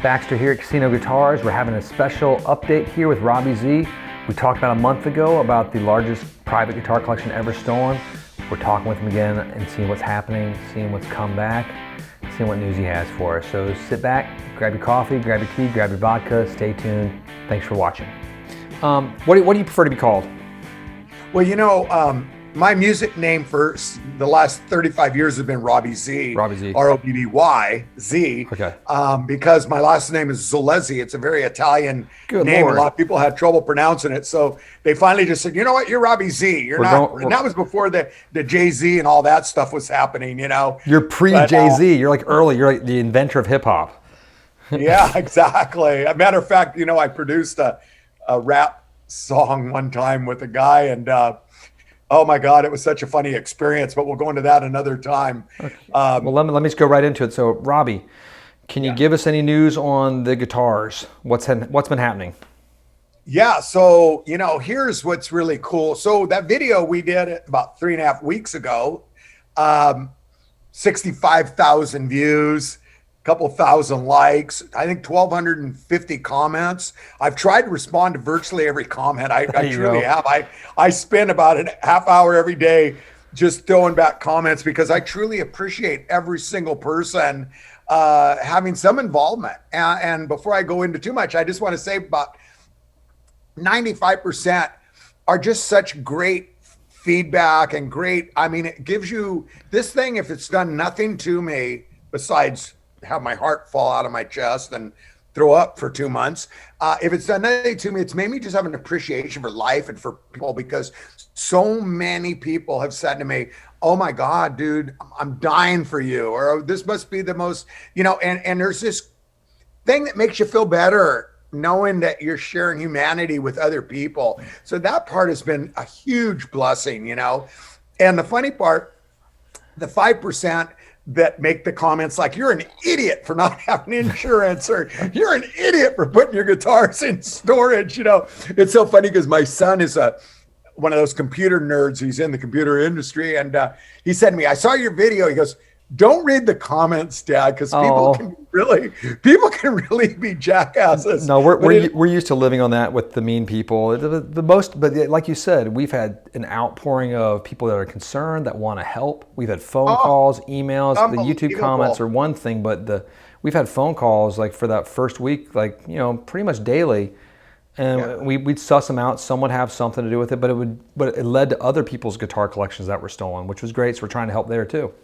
Baxter here at Casino Guitars. We're having a special update here with Robby Z. We talked about a month ago about the largest private guitar collection ever stolen. We're talking with him again and seeing what's happening, seeing what's come back, seeing what news he has for us. So sit back, grab your coffee, grab your tea, grab your vodka, stay tuned. Thanks for watching. What do you prefer to be called? Well, my music name for the last 35 years has been Robby Z. Robby Z. R-O-B-B-Y, Z. Okay. Because my last name is Zolezzi. It's a very Italian Good name. Lord. A lot of people had trouble pronouncing it. So they finally just said, you know what, you're Robby Z. And that was before the Jay-Z and all that stuff was happening, You're pre-Jay-Z. You're like early. You're like the inventor of hip hop. Yeah, exactly. As a matter of fact, I produced a rap song one time with a guy, and oh my God, it was such a funny experience, but we'll go into that another time. Okay. Well, let me just go right into it. So, Robby, can you give us any news on the guitars? What's been happening? Yeah, so, here's what's really cool. So that video we did about 3.5 weeks ago, 65,000 views, a couple thousand likes, I think 1,250 comments. I've tried to respond to virtually every comment. I truly have. I spend about a half hour every day just throwing back comments because I truly appreciate every single person having some involvement. And before I go into too much, I just want to say about 95% are just such great feedback and great. I mean, it gives you this thing, if it's done nothing to me besides have my heart fall out of my chest and throw up for 2 months. If it's done anything to me, it's made me just have an appreciation for life and for people, because so many people have said to me, oh my God, dude, I'm dying for you. Or oh, this must be the most, and there's this thing that makes you feel better knowing that you're sharing humanity with other people. So that part has been a huge blessing, And the funny part, the 5% that make the comments like, you're an idiot for not having insurance, or you're an idiot for putting your guitars in storage. It's so funny because my son is one of those computer nerds. He's in the computer industry. And he said to me, I saw your video. He goes, don't read the comments, Dad, because people can really be jackasses. No, we're used to living on that with the mean people. But like you said, we've had an outpouring of people that are concerned, that want to help. We've had phone calls, emails. The YouTube comments are one thing, but we've had phone calls like for that first week, like pretty much daily. And we'd suss them out. Some would have something to do with it, but it led to other people's guitar collections that were stolen, which was great. So we're trying to help there too.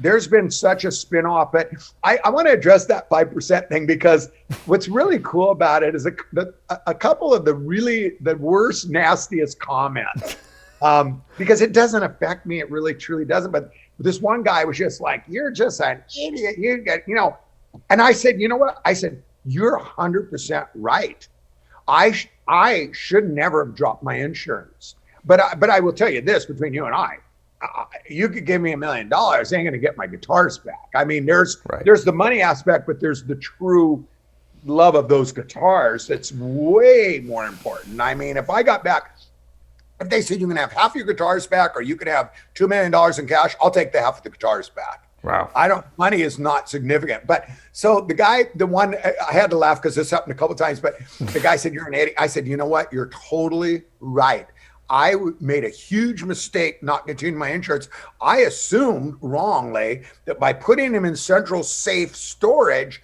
There's been such a spin-off, but I want to address that 5% thing, because what's really cool about it is a couple of the worst, nastiest comments, because it doesn't affect me. It really, truly doesn't. But this one guy was just like, you're just an idiot. And I said, you know what? I said, you're 100% right. I should never have dropped my insurance. But I will tell you this, between you and I, you could give me $1 million, I ain't gonna get my guitars back. I mean, there's the money aspect, but there's the true love of those guitars that's way more important. I mean, if they said you can have half your guitars back, or you could have $2 million in cash, I'll take the half of the guitars back. Wow. Money is not significant. But so I had to laugh because this happened a couple of times, but the guy said, you're an idiot. I said, you know what? You're totally right. I made a huge mistake not continuing my insurance. I assumed wrongly that by putting him in central safe storage,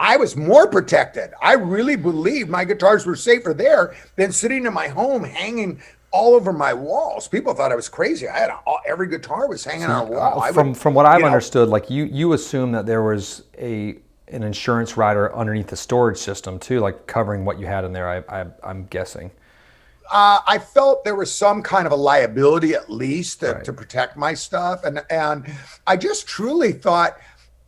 I was more protected. I really believed my guitars were safer there than sitting in my home hanging all over my walls. People thought I was crazy. I had every guitar was hanging on a wall. From what I've understood, like you assume that there was an insurance rider underneath the storage system too, like covering what you had in there. I'm guessing. I felt there was some kind of a liability, at least, to protect my stuff. And I just truly thought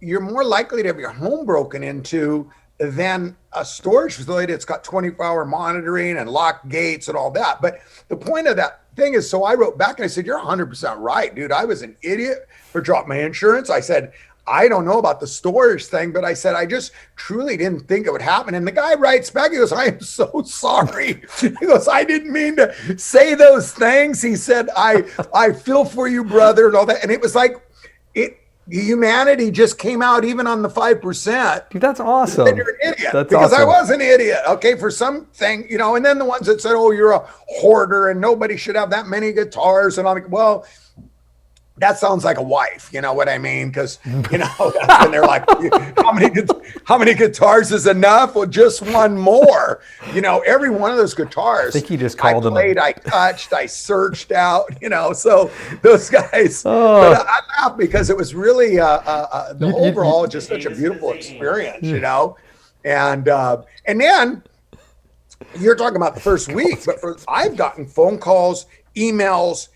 you're more likely to have your home broken into than a storage facility that's got 24-hour monitoring and locked gates and all that. But the point of that thing is, so I wrote back and I said, you're 100% right, dude. I was an idiot for dropping my insurance. I said, I don't know about the storage thing, but I said, I just truly didn't think it would happen. And the guy writes back, he goes, I am so sorry. He goes, I didn't mean to say those things. He said, I feel for you, brother, and all that. And it was like, humanity just came out even on the 5%. Dude, that's awesome. Then you're an idiot. That's because awesome. I was an idiot. Okay, for something, and then the ones that said, "Oh, you're a hoarder and nobody should have that many guitars," and I'm like, well, that sounds like a wife, you know what I mean? Because that's when they're like, how many guitars is enough? Well, just one more. Every one of those guitars. I think he just called them. I touched, I searched out. So those guys. But I laugh because it was really the overall just such a beautiful experience, and then you're talking about the first week, but I've gotten phone calls, emails,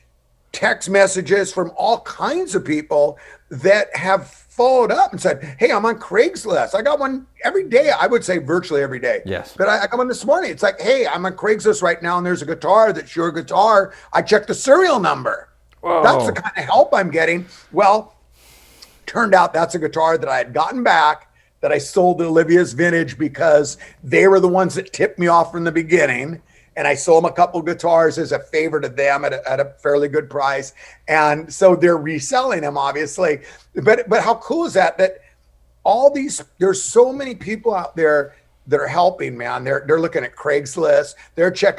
text messages from all kinds of people that have followed up and said, "Hey, I'm on Craigslist." I got one every day. I would say virtually every day. Yes. But I got one this morning. It's like, "Hey, I'm on Craigslist right now, and there's a guitar that's your guitar. I checked the serial number." Whoa. That's the kind of help I'm getting. Well, turned out that's a guitar that I had gotten back that I sold to Olivia's Vintage because they were the ones that tipped me off from the beginning. And I sold them a couple guitars as a favor to them at a fairly good price. And so they're reselling them, obviously. But how cool is that? That there's so many people out there that are helping, man. They're looking at Craigslist.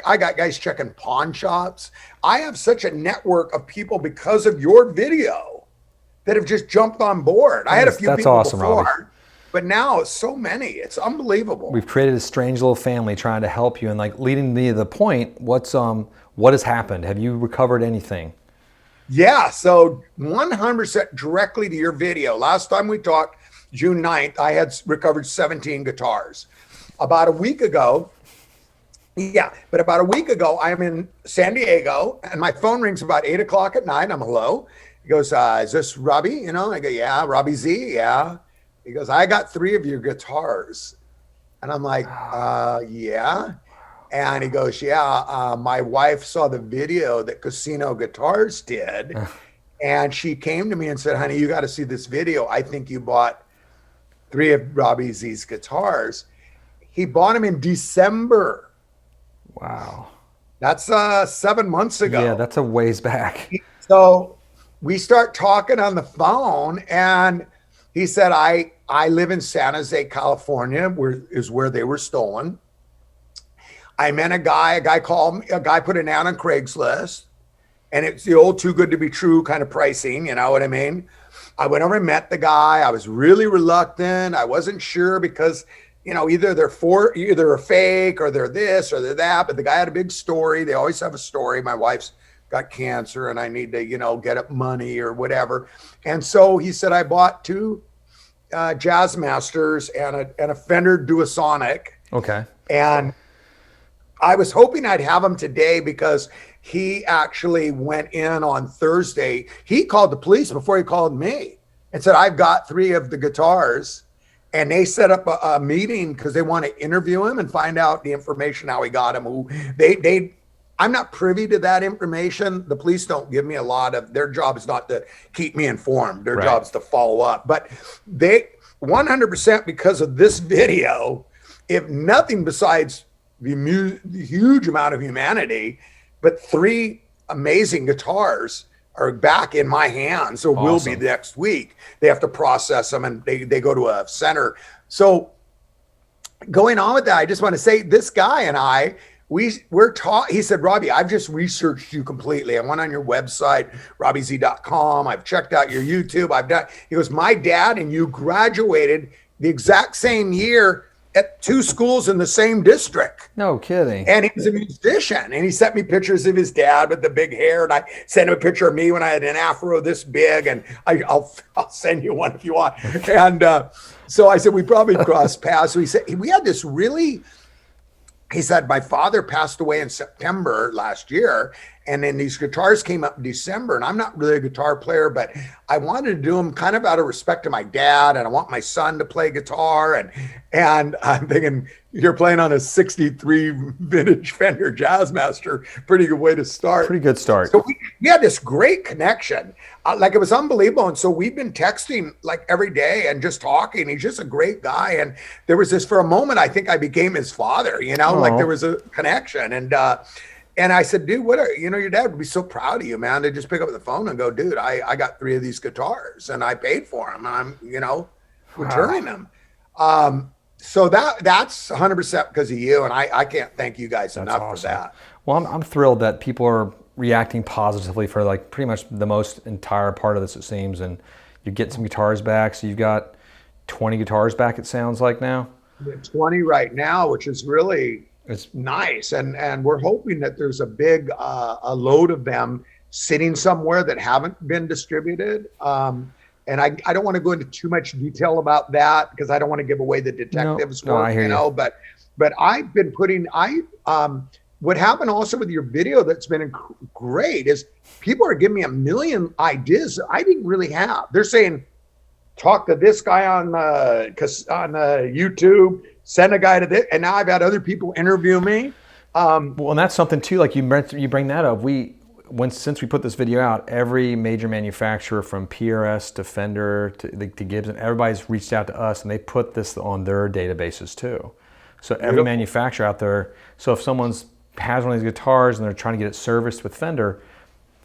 I got guys checking pawn shops. I have such a network of people because of your video that have just jumped on board. I had a few people awesome, before. Robby. But now it's so many. It's unbelievable. We've created a strange little family trying to help you, and leading me to the point. What has happened? Have you recovered anything? Yeah, so 100% directly to your video. Last time we talked, June 9th, I had recovered 17 guitars. About a week ago, I'm in San Diego, and my phone rings about 8 o'clock at night. I'm hello. He goes, "Is this Robby?" I go, "Yeah, Robby Z, yeah." He goes, "I got 3 of your guitars." And I'm like, yeah. And he goes, "Yeah, my wife saw the video that Casino Guitars did. And she came to me and said, 'Honey, you got to see this video. I think you bought 3 of Robby Z's guitars.'" He bought them in December. Wow. That's 7 months ago. Yeah, that's a ways back. So we start talking on the phone, and he said, I live in San Jose, California, where they were stolen. I met a guy called me, a guy put an ad on Craigslist, and it's the old too good to be true kind of pricing, you know what I mean? I went over and met the guy. I was really reluctant. I wasn't sure because, either they're a fake or they're this or they're that, but the guy had a big story. They always have a story. My wife's got cancer and I need to, get up money or whatever. And so he said, I bought 2 Jazz Masters and a Fender Duosonic. Okay. And I was hoping I'd have them today because he actually went in on Thursday. He called the police before he called me and said, "I've got 3 of the guitars." And they set up a meeting because they want to interview him and find out the information, how he got him. I'm not privy to that information. The police don't give me a lot of, their job is not to keep me informed. Their job is to follow up. But they 100% because of this video, if nothing besides the huge amount of humanity, but 3 amazing guitars are back in my hands. So will be next week. They have to process them and they go to a center. So going on with that, I just want to say this guy and I, we're taught. He said, "Robby, I've just researched you completely. I went on your website, robbyz.com. I've checked out your YouTube. I've done." He goes, "My dad and you graduated the exact same year at 2 schools in the same district." No kidding. And he was a musician. And he sent me pictures of his dad with the big hair. And I sent him a picture of me when I had an afro this big. And I'll send you one if you want. And so I said, we probably crossed paths. So he said, we had this really. He said, my father passed away in September last year, and then these guitars came up in December, and I'm not really a guitar player, but I wanted to do them kind of out of respect to my dad, and I want my son to play guitar, and I'm thinking, you're playing on a 63 vintage Fender Jazzmaster, pretty good way to start. Pretty good start. So we had this great connection. Like it was unbelievable. And so we've been texting like every day and just talking. He's just a great guy. And there was this, for a moment, I think I became his father, like there was a connection. And And I said, dude, your dad would be so proud of you, man. To just pick up the phone and go, dude, I got 3 of these guitars and I paid for them and I'm, returning them. So that's 100% because of you. And I can't thank you guys enough for that. Well, I'm thrilled that people are reacting positively for like pretty much the most entire part of this, it seems. And you get some guitars back. So you've got 20 guitars back, it sounds like now. 20 right now, which is really nice. And we're hoping that there's a big a load of them sitting somewhere that haven't been distributed. And I don't want to go into too much detail about that because I don't want to give away the detectives work, I hear you. But I've been what happened also with your video that's been great is people are giving me a million ideas that I didn't really have. They're saying, talk to this guy on YouTube, send a guy to this. And now I've had other people interview me. Well, and that's something too, like you bring that up. Since we put this video out, every major manufacturer from PRS to Fender to Gibson, everybody's reached out to us and they put this on their databases too. So every manufacturer out there, so if someone's has one of these guitars and they're trying to get it serviced with Fender,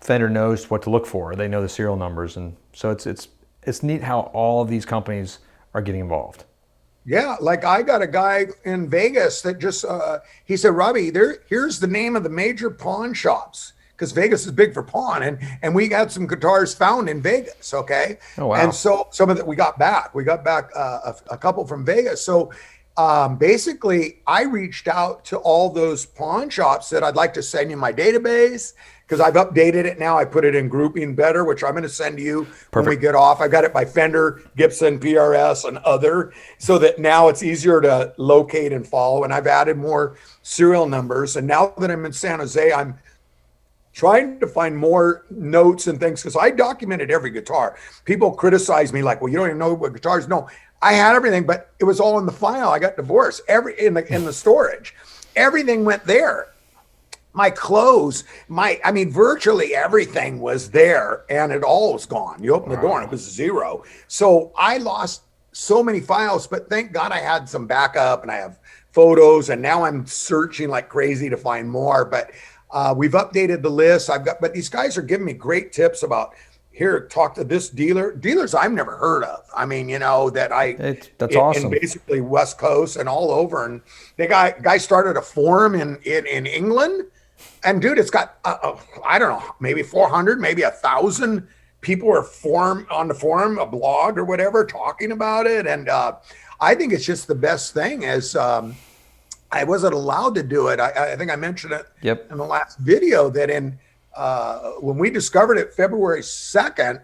Fender knows what to look for. They know the serial numbers. And so it's neat how all of these companies are getting involved. Yeah, like I got a guy in Vegas that just, he said, Robby, here's the name of the major pawn shops, because Vegas is big for pawn, and we got some guitars found in Vegas, okay? Oh, wow. And so some of that we got back. We got back a couple from Vegas. So basically, I reached out to all those pawn shops that I'd like to send you my database, because I've updated it now. I put it in grouping better, which I'm going to send to you when we get off. I got it by Fender, Gibson, PRS, and other, so that now it's easier to locate and follow. And I've added more serial numbers. And now that I'm in San Jose, I'm trying to find more notes and things, because I documented every guitar. People criticize me like, well, you don't even know what guitars. No, I had everything, but it was all in the file. I got divorced in the storage. Everything went there. My clothes, virtually everything was there, and it all was gone. You open the door and it was zero. So I lost so many files, but thank God I had some backup and I have photos, and now I'm searching like crazy to find more. But we've updated the list. But these guys are giving me great tips about, here, talk to this dealers I've never heard of. That's awesome. In basically West Coast and all over. And the guy started a forum in England. And dude, it's got, I don't know, maybe 400, maybe 1,000 people are on the forum, a blog or whatever, talking about it. And I think it's just the best thing. As I wasn't allowed to do it. I think I mentioned it in the last video that when we discovered it February 2nd,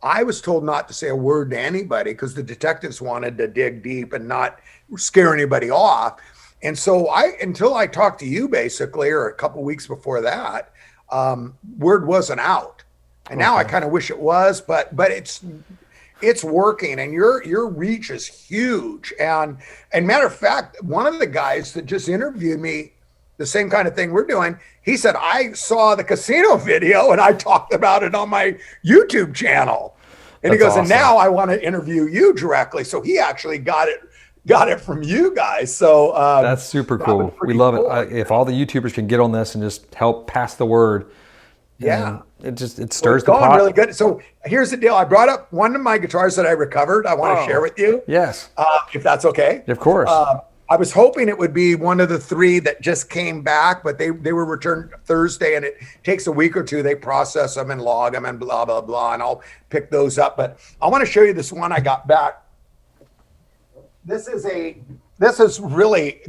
I was told not to say a word to anybody because the detectives wanted to dig deep and not scare anybody off. And so until I talked to you basically, or a couple of weeks before that, word wasn't out. And now I kind of wish it was, but it's working, and your reach is huge. And matter of fact, one of the guys that just interviewed me, the same kind of thing we're doing, he said, I saw the casino video and I talked about it on my YouTube channel. And he goes, awesome. And now I want to interview you directly. So he actually got it from you guys. So that's super cool. We love it. If all the YouTubers can get on this and just help pass the word. Yeah. It stirs the pot. Really good. So here's the deal. I brought up one of my guitars that I recovered. I want to share with you. Yes. If that's okay. Of course. I was hoping it would be one of the 3 that just came back, but they were returned Thursday, and it takes a week or 2. They process them and log them and blah, blah, blah, and I'll pick those up. But I want to show you this one I got back. This is really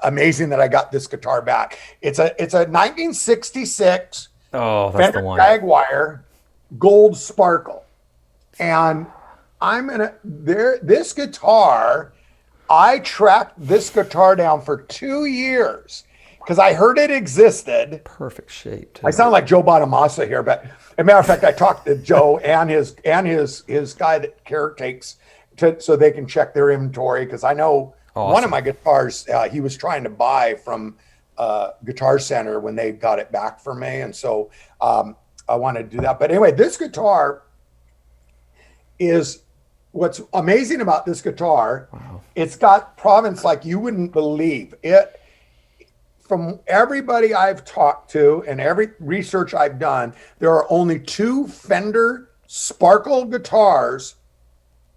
amazing that I got this guitar back. It's a 1966 Fender Jaguar gold sparkle. And this guitar, I tracked this guitar down for 2 years because I heard it existed. Perfect shape, too. I sound like Joe Bonamassa here, but as a matter of fact, I talked to Joe and his guy that caretakes so they can check their inventory, because I know one of my guitars he was trying to buy from Guitar Center when they got it back for me, and so I wanted to do that. But anyway, this guitar is what's amazing about this guitar. Wow. It's got provenance like you wouldn't believe. from everybody I've talked to and every research I've done, there are only 2 Fender Sparkle guitars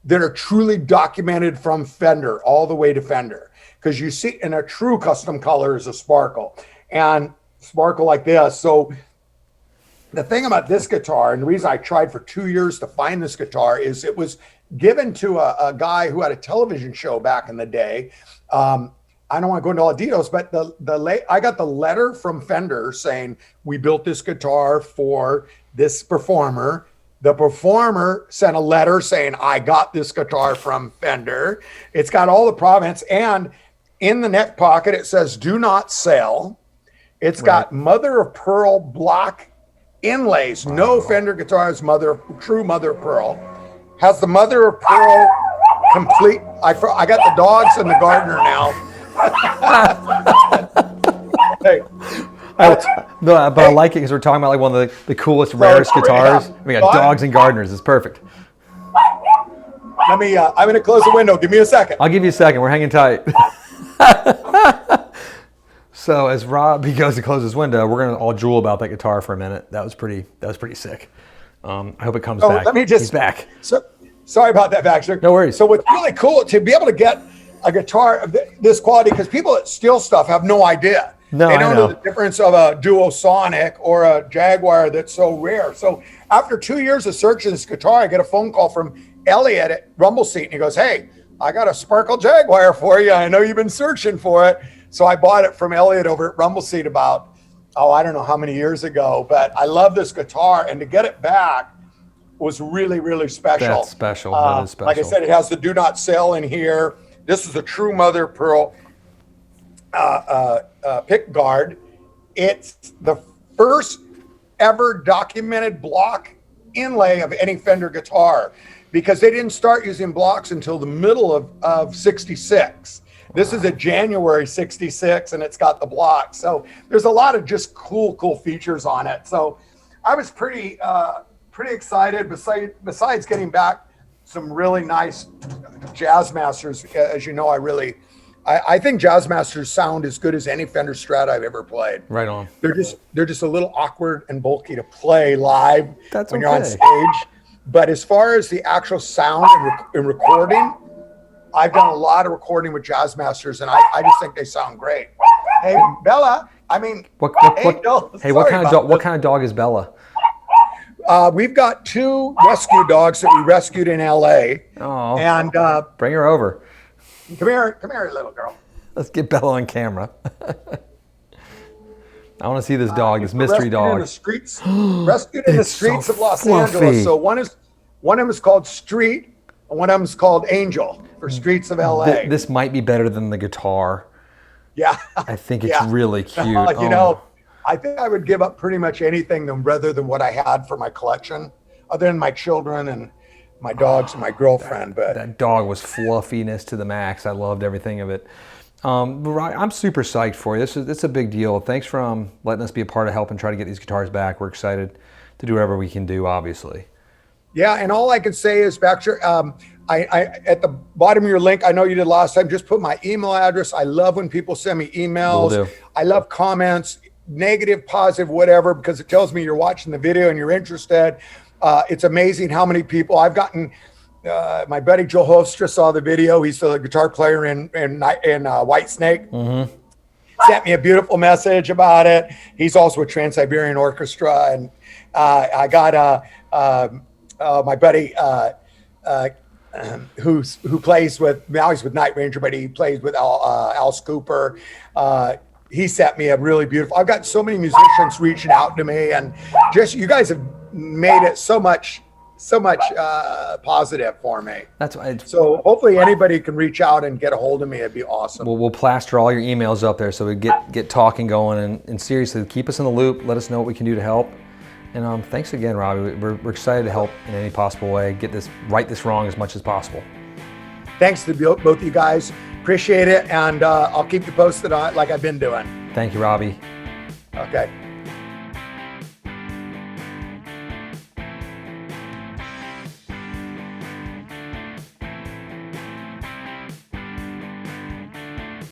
that are truly documented from Fender all the way to Fender. Because you see, in a true custom color is a Sparkle, and Sparkle like this. So the thing about this guitar, and the reason I tried for 2 years to find this guitar, is it was given to a guy who had a television show back in the day. I don't want to go into all the details, but I got the letter from Fender saying, we built this guitar for this performer. The performer sent a letter saying, I got this guitar from Fender. It's got all the provenance, and in the neck pocket, it says, do not sell. It's got mother of pearl block inlays. Wow. No Fender guitar has true mother of pearl. Has the mother of pearl complete. I got the dogs and the gardener now. Hey. No, but I like it because we're talking about like one of the coolest, rarest guitars. We got dogs and gardeners. It's perfect. Let me, I'm going to close the window. Give me a second. I'll give you a second. We're hanging tight. So as Robby goes to close his window, we're going to all drool about that guitar for a minute. That was pretty sick. I hope it comes back. He's back. So, sorry about that, Baxter. No worries. So what's really cool to be able to get a guitar of this quality, because people that steal stuff have no idea. No, they don't know the difference of a Duosonic or a Jaguar that's so rare. So after 2 years of searching this guitar, I get a phone call from Elliot at Rumble Seat, and he goes, hey, I got a Sparkle Jaguar for you. I know you've been searching for it. So I bought it from Elliot over at Rumble Seat about, I don't know how many years ago, but I love this guitar, and to get it back was really, really special. That's special. That is special. Like I said, it has the do not sell in here. This is a true mother of pearl pick guard. It's the first ever documented block inlay of any Fender guitar, because they didn't start using blocks until the middle of 66. This is a January 66, and it's got the block. So there's a lot of just cool features on it. So I was pretty excited, besides getting back some really nice Jazzmasters. As you know, I think Jazzmasters sound as good as any Fender Strat I've ever played. Right on. They're just a little awkward and bulky to play live when you're on stage. But as far as the actual sound and recording, I've done a lot of recording with Jazzmasters, and I just think they sound great. Hey, Bella. I mean, what kind of dog is Bella? We've got 2 rescue dogs that we rescued in LA. Oh, and bring her over. Come here, little girl. Let's get Bella on camera. I want to see this dog, this mystery dog. Rescued in the streets of Los Angeles. So one of them is called Street, and one of them is called Angel for Streets of LA. This might be better than the guitar. Yeah. I think it's really cute. You know, I think I would give up pretty much anything rather than what I had for my collection, other than my children and my dogs and my girlfriend. But that dog was fluffiness to the max. I loved everything of it. I'm super psyched for you. It's a big deal. Thanks for letting us be a part of helping try to get these guitars back. We're excited to do whatever we can do, obviously. Yeah, and all I can say is, Baxter, I at the bottom of your link, I know you did last time, just put my email address. I love when people send me emails. Will do. I love comments, negative, positive, whatever, because it tells me you're watching the video and you're interested. It's amazing how many people I've gotten. My buddy Joe Hofstra saw the video. He's the guitar player in Whitesnake. Mm-hmm. Sent me a beautiful message about it. He's also a Trans-Siberian Orchestra, and I got my buddy who plays with, now he's with Night Ranger, but he plays with Al Scooper. He sent me a really beautiful. I've got so many musicians reaching out to me, and just you guys have made it so much positive for me. That's why. So hopefully anybody can reach out and get a hold of me. It'd be awesome. We'll plaster all your emails up there so we get talking going, and seriously keep us in the loop. Let us know what we can do to help. And thanks again, Robby. We're excited to help in any possible way. Right this wrong as much as possible. Thanks to both of you guys. Appreciate it, and I'll keep you posted on it like I've been doing. Thank you, Robby. Okay.